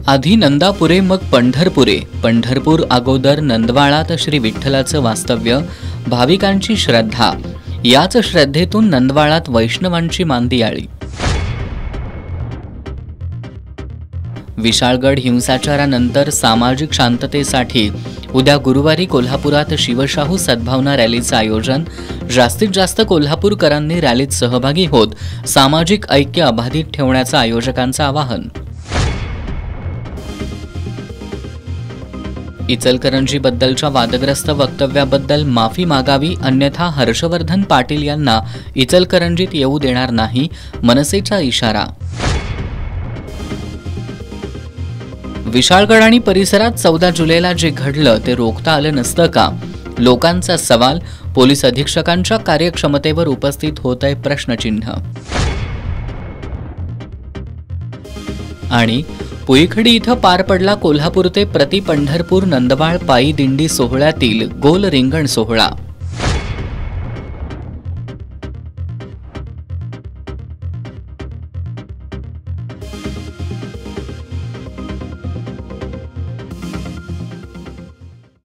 आधी नंदापुरे मग पंढरपुरे, पंढरपूर अगोदर नंदवाळात श्री विठ्ठलाचं वास्तव्य, भाविकांची श्रद्धा, याच श्रद्धेतून नंदवाळात वैष्णवांची मांदियाळी। विशाळगड हिंसाचारानंतर सामाजिक शांततेसाठी उद्या गुरुवारी कोल्हापुरात शिवशाहू सद्भावना रॅलीचं आयोजन। जास्तीत जास्त कोल्हापूरकरांनी रॅलीत सहभागी होत सामाजिक ऐक्य अबाधित ठेवण्याचं आयोजकांचं आवाहन। इचलकरंजीबद्दलच्या वादग्रस्त वक्तव्याबद्दल माफी मागावी, अन्यथा हर्षवर्धन पाटील यांना इचलकरंजीत येऊ देणार नाही, मनसेचा इशारा। विशाळगड आणि परिसरात 14 जुलैला जे घडलं ते रोखता आलं नसतं का? लोकांचा सवाल। पोलीस अधीक्षकांच्या कार्यक्षमतेवर उपस्थित होत आहे प्रश्नचिन्ह। आणि पुईखडी इथं पार पडला कोल्हापूर ते प्रति पंढरपूर नंदवाळ पायी दिंडी सोहळ्यातील गोल रिंगण सोहळा।